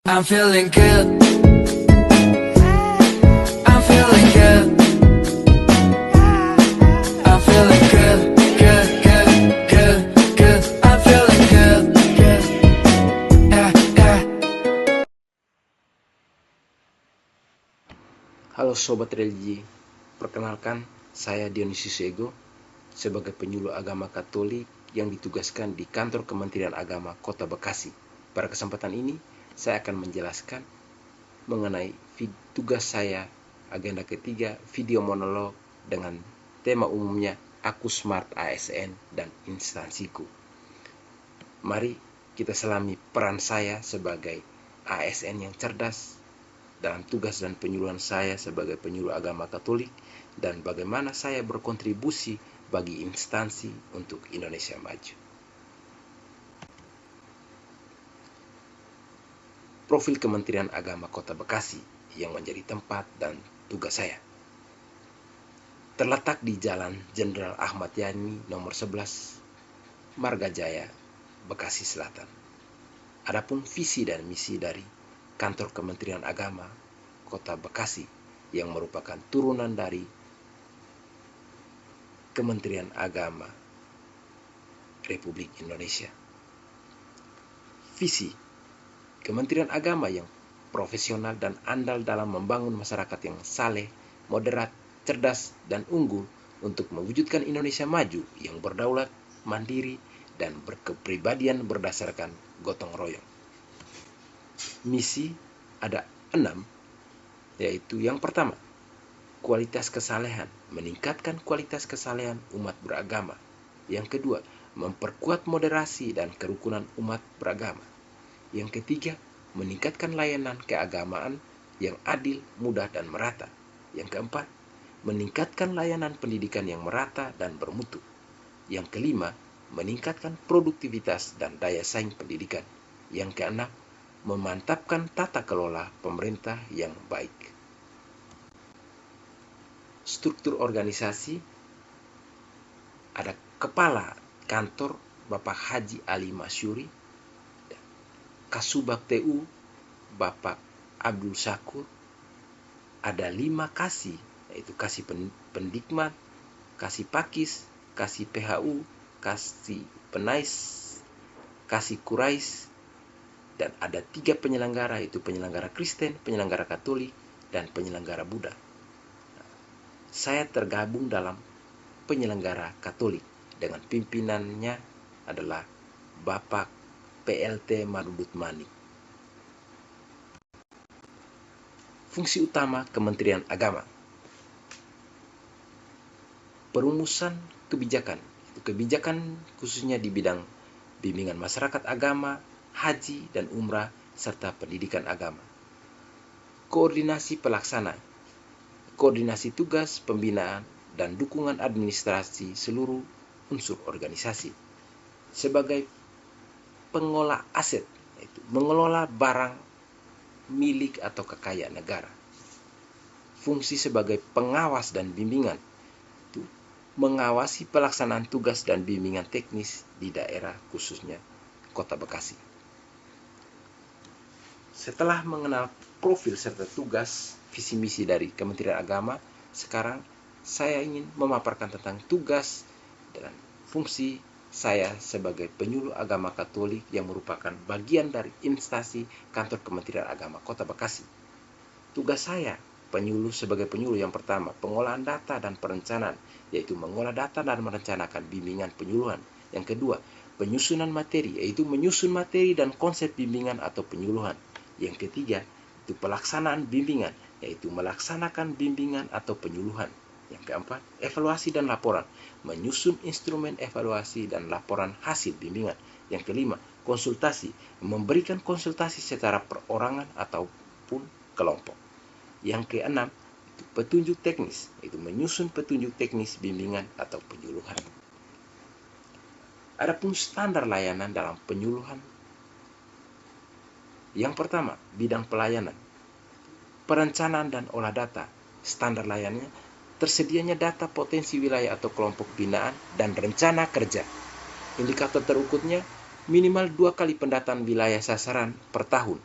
I'm feeling good. I'm feeling good. I'm feeling good, good, good, good, good. I'm feeling good, good. Yeah, yeah. Halo Sobat Religi, perkenalkan saya Dionysius Ego sebagai penyuluh agama Katolik yang ditugaskan di kantor Kementerian Agama Kota Bekasi. Pada kesempatan ini, saya akan menjelaskan mengenai tugas saya agenda ketiga video monolog dengan tema umumnya Aku Smart ASN dan Instansiku. Mari kita selami peran saya sebagai ASN yang cerdas dalam tugas dan penyuluhan saya sebagai penyuluh agama Katolik dan bagaimana saya berkontribusi bagi instansi untuk Indonesia maju. Profil Kementerian Agama Kota Bekasi yang menjadi tempat dan tugas saya terletak di Jalan Jenderal Ahmad Yani nomor 11 Marga Jaya, Bekasi Selatan. Adapun visi dan misi dari Kantor Kementerian Agama Kota Bekasi yang merupakan turunan dari Kementerian Agama Republik Indonesia. Visi Kementerian Agama yang profesional dan andal dalam membangun masyarakat yang saleh, moderat, cerdas, dan unggul untuk mewujudkan Indonesia maju yang berdaulat, mandiri, dan berkepribadian berdasarkan gotong royong. Misi ada 6, yaitu yang pertama, kualitas kesalehan, meningkatkan kualitas kesalehan umat beragama. Yang kedua, memperkuat moderasi dan kerukunan umat beragama. Yang ketiga, meningkatkan layanan keagamaan yang adil, mudah, dan merata. Yang keempat, meningkatkan layanan pendidikan yang merata dan bermutu. Yang kelima, meningkatkan produktivitas dan daya saing pendidikan. Yang keenam, memantapkan tata kelola pemerintah yang baik. Struktur organisasi ada Kepala Kantor Bapak Haji Ali Masyuri, Kasubag TU Bapak Abdul Syakur, ada 5 kasih, yaitu kasih pendikmat, kasih pakis, kasih PHU, kasih penais, kasih kurais, dan ada 3 penyelenggara, yaitu penyelenggara Kristen, penyelenggara Katolik, dan penyelenggara Buddha. Saya tergabung dalam penyelenggara Katolik dengan pimpinannya adalah Bapak PLT Madudut Mani. Fungsi utama Kementerian Agama: perumusan kebijakan, kebijakan khususnya di bidang bimbingan masyarakat agama, haji dan umrah, serta pendidikan agama. Koordinasi pelaksana, koordinasi tugas, pembinaan, dan dukungan administrasi seluruh unsur organisasi. Sebagai pengolah aset, yaitu mengelola barang milik atau kekayaan negara. Fungsi sebagai pengawas dan bimbingan, itu mengawasi pelaksanaan tugas dan bimbingan teknis di daerah khususnya Kota Bekasi. Setelah mengenal profil serta tugas visi misi dari Kementerian Agama, sekarang saya ingin memaparkan tentang tugas dan fungsi saya sebagai penyuluh agama Katolik yang merupakan bagian dari instansi Kantor Kementerian Agama Kota Bekasi. Tugas saya sebagai penyuluh yang pertama, pengolahan data dan perencanaan, yaitu mengolah data dan merencanakan bimbingan penyuluhan. Yang kedua, penyusunan materi, yaitu menyusun materi dan konsep bimbingan atau penyuluhan. Yang ketiga, itu pelaksanaan bimbingan, yaitu melaksanakan bimbingan atau penyuluhan. Yang keempat, evaluasi dan laporan, menyusun instrumen evaluasi dan laporan hasil bimbingan. Yang kelima, konsultasi, memberikan konsultasi secara perorangan ataupun kelompok. Yang keenam, petunjuk teknis, yaitu menyusun petunjuk teknis bimbingan atau penyuluhan. Adapun standar layanan dalam penyuluhan. Yang pertama, bidang pelayanan, perencanaan dan olah data. Standar layanannya tersedianya data potensi wilayah atau kelompok binaan dan rencana kerja. Indikator terukurnya minimal 2 kali pendataan wilayah sasaran per tahun.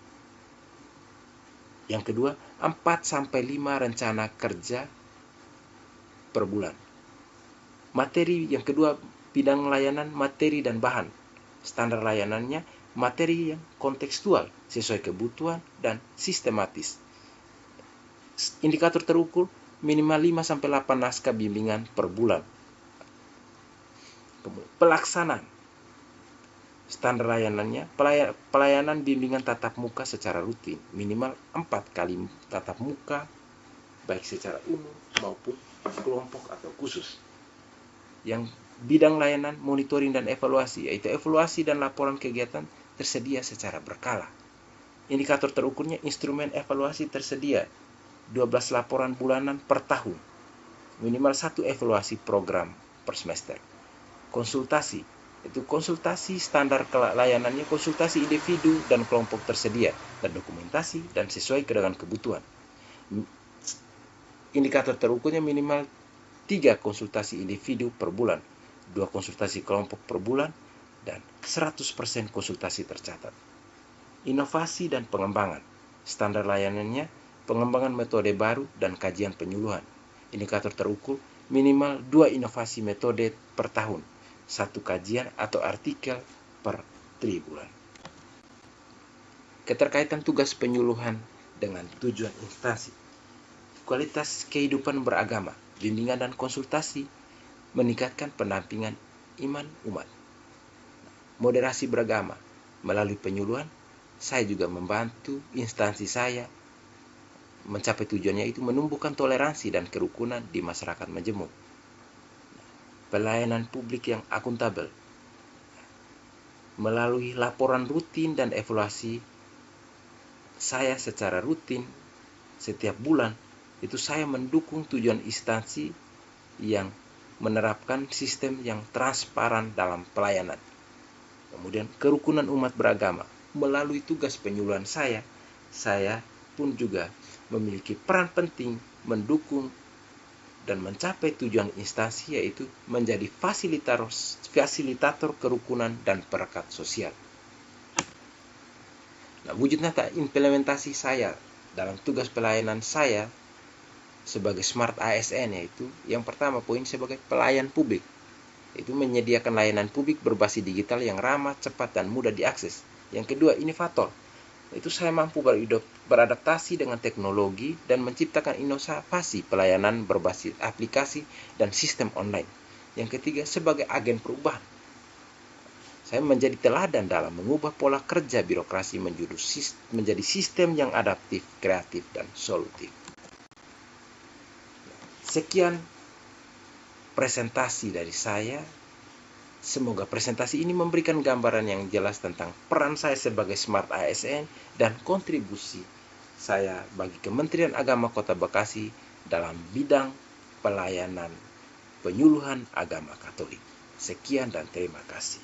Yang kedua, 4-5 rencana kerja per bulan. Materi yang kedua, bidang layanan, materi dan bahan. Standar layanannya, materi yang kontekstual, sesuai kebutuhan dan sistematis. Indikator terukur, minimal 5-8 naskah bimbingan per bulan. Pelaksanaan. Standar layanannya, pelayanan bimbingan tatap muka secara rutin, minimal 4 kali tatap muka, baik secara umum maupun kelompok atau khusus. Yang bidang layanan, monitoring dan evaluasi, yaitu evaluasi dan laporan kegiatan tersedia secara berkala. Indikator terukurnya, instrumen evaluasi tersedia 12 laporan bulanan per tahun, minimal 1 evaluasi program per semester. Konsultasi, itu konsultasi standar layanannya, konsultasi individu dan kelompok tersedia, dan dokumentasi dan sesuai dengan kebutuhan. Indikator terukurnya minimal 3 konsultasi individu per bulan, 2 konsultasi kelompok per bulan, dan 100% konsultasi tercatat. Inovasi dan pengembangan. Standar layanannya, pengembangan metode baru dan kajian penyuluhan. Indikator terukur, minimal 2 inovasi metode per tahun, 1 kajian atau artikel per tribulan. Keterkaitan tugas penyuluhan dengan tujuan instansi. Kualitas kehidupan beragama, bimbingan dan konsultasi, meningkatkan pendampingan iman umat. Moderasi beragama, melalui penyuluhan, saya juga membantu instansi saya mencapai tujuannya, itu menumbuhkan toleransi dan kerukunan di masyarakat majemuk. Pelayanan publik yang akuntabel, melalui laporan rutin dan evaluasi saya secara rutin setiap bulan, itu saya mendukung tujuan instansi yang menerapkan sistem yang transparan dalam pelayanan. Kemudian kerukunan umat beragama, melalui tugas penyuluhan saya pun juga memiliki peran penting mendukung dan mencapai tujuan instansi, yaitu menjadi fasilitator kerukunan dan perekat sosial. Nah, wujud nyata implementasi saya dalam tugas pelayanan saya sebagai Smart ASN, yaitu yang pertama, poin sebagai pelayan publik, itu menyediakan layanan publik berbasis digital yang ramah, cepat, dan mudah diakses. Yang kedua, inovator, itu saya mampu beradaptasi dengan teknologi dan menciptakan inovasi pelayanan berbasis aplikasi dan sistem online. Yang ketiga, sebagai agen perubahan, saya menjadi teladan dalam mengubah pola kerja birokrasi menjadi sistem yang adaptif, kreatif, dan solutif. Sekian presentasi dari saya. Semoga presentasi ini memberikan gambaran yang jelas tentang peran saya sebagai Smart ASN dan kontribusi saya bagi Kementerian Agama Kota Bekasi dalam bidang pelayanan penyuluhan agama Katolik. Sekian dan terima kasih.